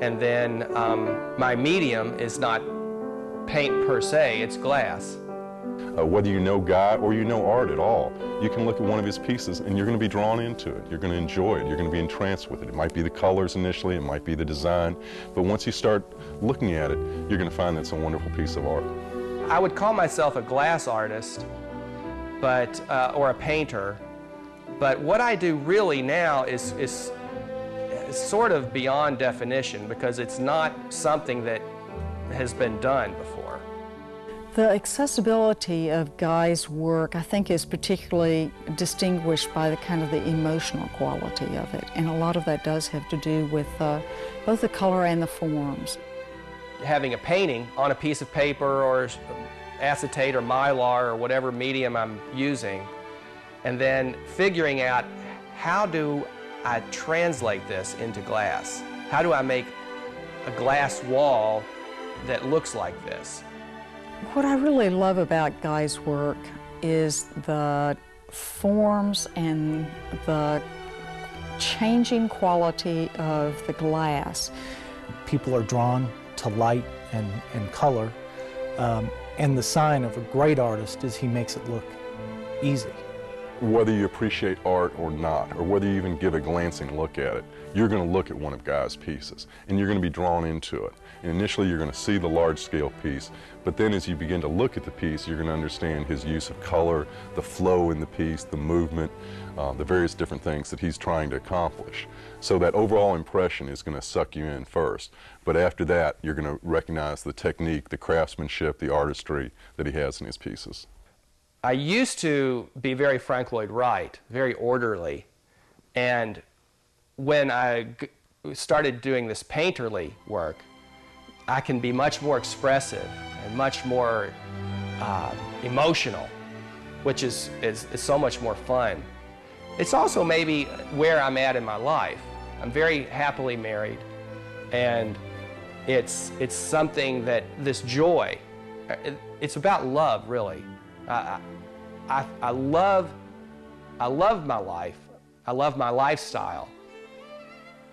And then my medium is not paint per se, it's glass. Whether you know Guy or you know art at all, you can look at one of his pieces and you're going to be drawn into it. You're going to enjoy it. You're going to be entranced with it. It might be the colors initially, it might be the design, but once you start looking at it, you're going to find that it's a wonderful piece of art. I would call myself a glass artist, but or a painter, but what I do really now is sort of beyond definition, because it's not something that has been done before. The accessibility of Guy's work, I think, is particularly distinguished by the kind of the emotional quality of it, and a lot of that does have to do with both the color and the forms. Having a painting on a piece of paper or acetate or mylar or whatever medium I'm using, and then figuring out, how do I translate this into glass? How do I make a glass wall that looks like this? What I really love about Guy's work is the forms and the changing quality of the glass. People are drawn to light and color, and the sign of a great artist is he makes it look easy. Whether you appreciate art or not, or whether you even give a glancing look at it, you're going to look at one of Guy's pieces, and you're going to be drawn into it. And initially you're going to see the large-scale piece, but then as you begin to look at the piece, you're going to understand his use of color, the flow in the piece, the movement, the various different things that he's trying to accomplish. So that overall impression is going to suck you in first, but after that you're going to recognize the technique, the craftsmanship, the artistry that he has in his pieces. I used to be very Frank Lloyd Wright, very orderly, and when I started doing this painterly work, I can be much more expressive and much more emotional, which is so much more fun. It's also maybe where I'm at in my life. I'm very happily married, and it's something that, this joy, it's about love, really. I love my life. I love my lifestyle.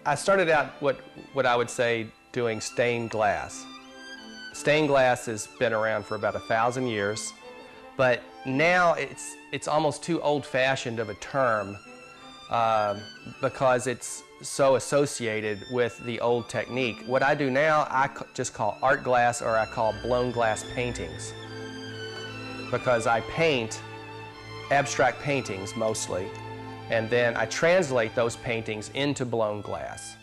I started out what I would say doing stained glass. Stained glass has been around for about 1,000 years, but now it's almost too old-fashioned of a term because it's so associated with the old technique. What I do now, I just call art glass, or I call blown glass paintings, because I paint abstract paintings mostly, and then I translate those paintings into blown glass.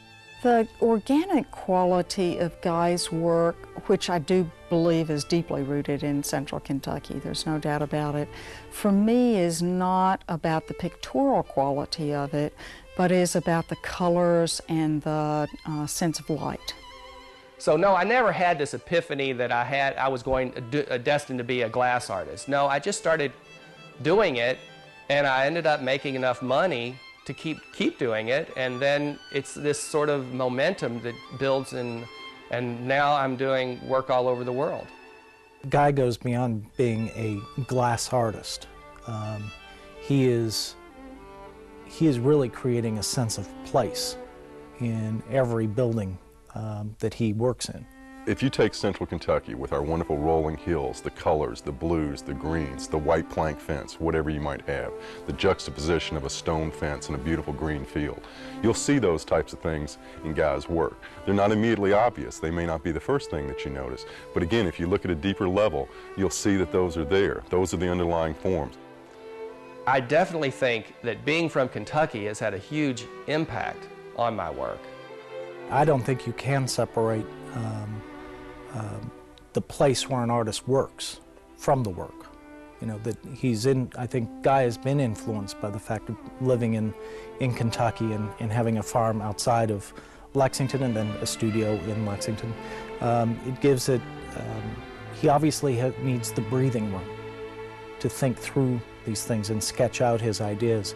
The organic quality of Guy's work, which I do believe is deeply rooted in Central Kentucky, there's no doubt about it, for me is not about the pictorial quality of it, but is about the colors and the sense of light. So no, I never had this epiphany that I was destined to be a glass artist. No, I just started doing it, and I ended up making enough money to keep doing it, and then it's this sort of momentum that builds, and now I'm doing work all over the world. Guy goes beyond being a glass artist. He is really creating a sense of place in every building that he works in. If you take Central Kentucky with our wonderful rolling hills, the colors, the blues, the greens, the white plank fence, whatever you might have, the juxtaposition of a stone fence and a beautiful green field, you'll see those types of things in Guy's work. They're not immediately obvious. They may not be the first thing that you notice. But again, if you look at a deeper level, you'll see that those are there. Those are the underlying forms. I definitely think that being from Kentucky has had a huge impact on my work. I don't think you can separate the place where an artist works from the work. You know, that he's in, I think Guy has been influenced by the fact of living in Kentucky and having a farm outside of Lexington and then a studio in Lexington. It gives it, he obviously needs the breathing room to think through these things and sketch out his ideas.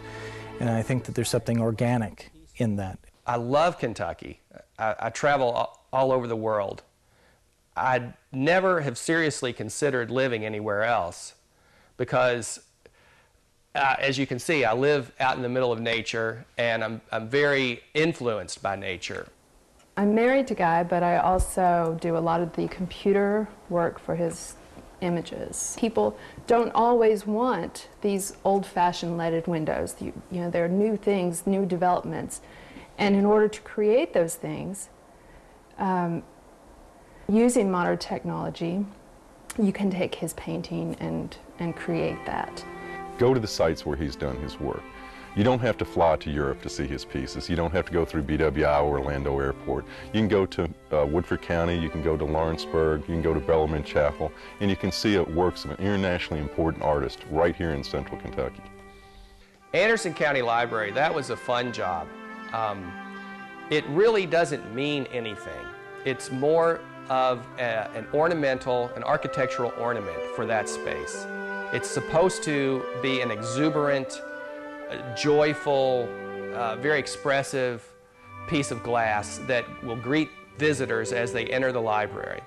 And I think that there's something organic in that. I love Kentucky. I travel all over the world. I'd never have seriously considered living anywhere else because, as you can see, I live out in the middle of nature, and I'm very influenced by nature. I'm married to Guy, but I also do a lot of the computer work for his images. People don't always want these old-fashioned leaded windows. You know, there are new things, new developments. And in order to create those things, using modern technology, you can take his painting and create that. Go to the sites where he's done his work. You don't have to fly to Europe to see his pieces. You don't have to go through BWI or Orlando Airport. You can go to Woodford County, you can go to Lawrenceburg, you can go to Bellarmine Chapel, and you can see works of an internationally important artist right here in Central Kentucky. Anderson County Library, that was a fun job. It really doesn't mean anything. It's more of an architectural ornament for that space. It's supposed to be an exuberant, joyful, very expressive piece of glass that will greet visitors as they enter the library.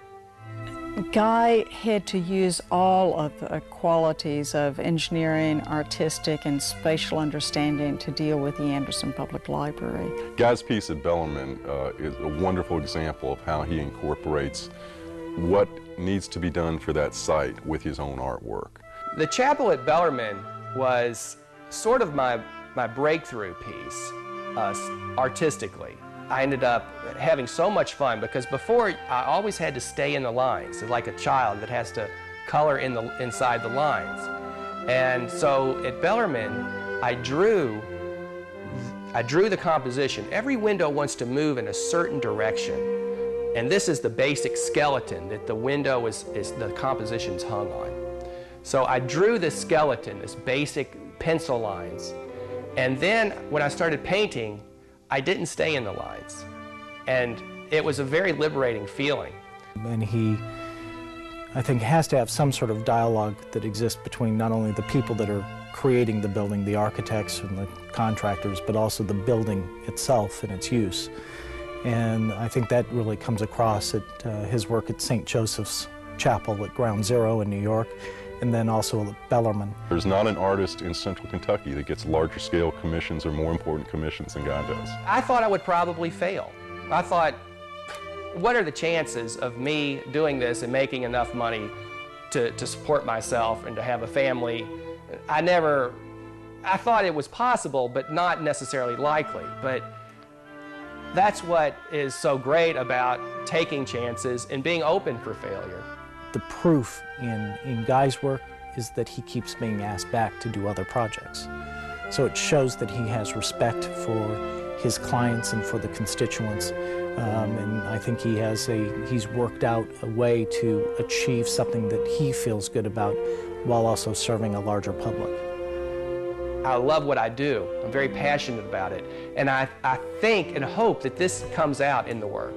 Guy had to use all of the qualities of engineering, artistic, and spatial understanding to deal with the Anderson Public Library. Guy's piece at Bellarmine is a wonderful example of how he incorporates what needs to be done for that site with his own artwork. The chapel at Bellarmine was sort of my breakthrough piece artistically. I ended up having so much fun because before I always had to stay in the lines, like a child that has to color inside the lines. And so at Bellarmine, I drew the composition. Every window wants to move in a certain direction. And this is the basic skeleton that the window is the composition's hung on. So I drew this skeleton, this basic pencil lines. And then when I started painting, I didn't stay in the lines. And it was a very liberating feeling. And he, I think, has to have some sort of dialogue that exists between not only the people that are creating the building, the architects and the contractors, but also the building itself and its use. And I think that really comes across at his work at St. Joseph's Chapel at Ground Zero in New York, and then also at Bellarmine. There's not an artist in Central Kentucky that gets larger scale commissions or more important commissions than Guy does. I thought I would probably fail. I thought, what are the chances of me doing this and making enough money to support myself and to have a family? I thought it was possible, but not necessarily likely. But that's what is so great about taking chances and being open for failure. The proof in Guy's work is that he keeps being asked back to do other projects. So it shows that he has respect for his clients and for the constituents. And I think he's worked out a way to achieve something that he feels good about while also serving a larger public. I love what I do. I'm very passionate about it. And I think and hope that this comes out in the work.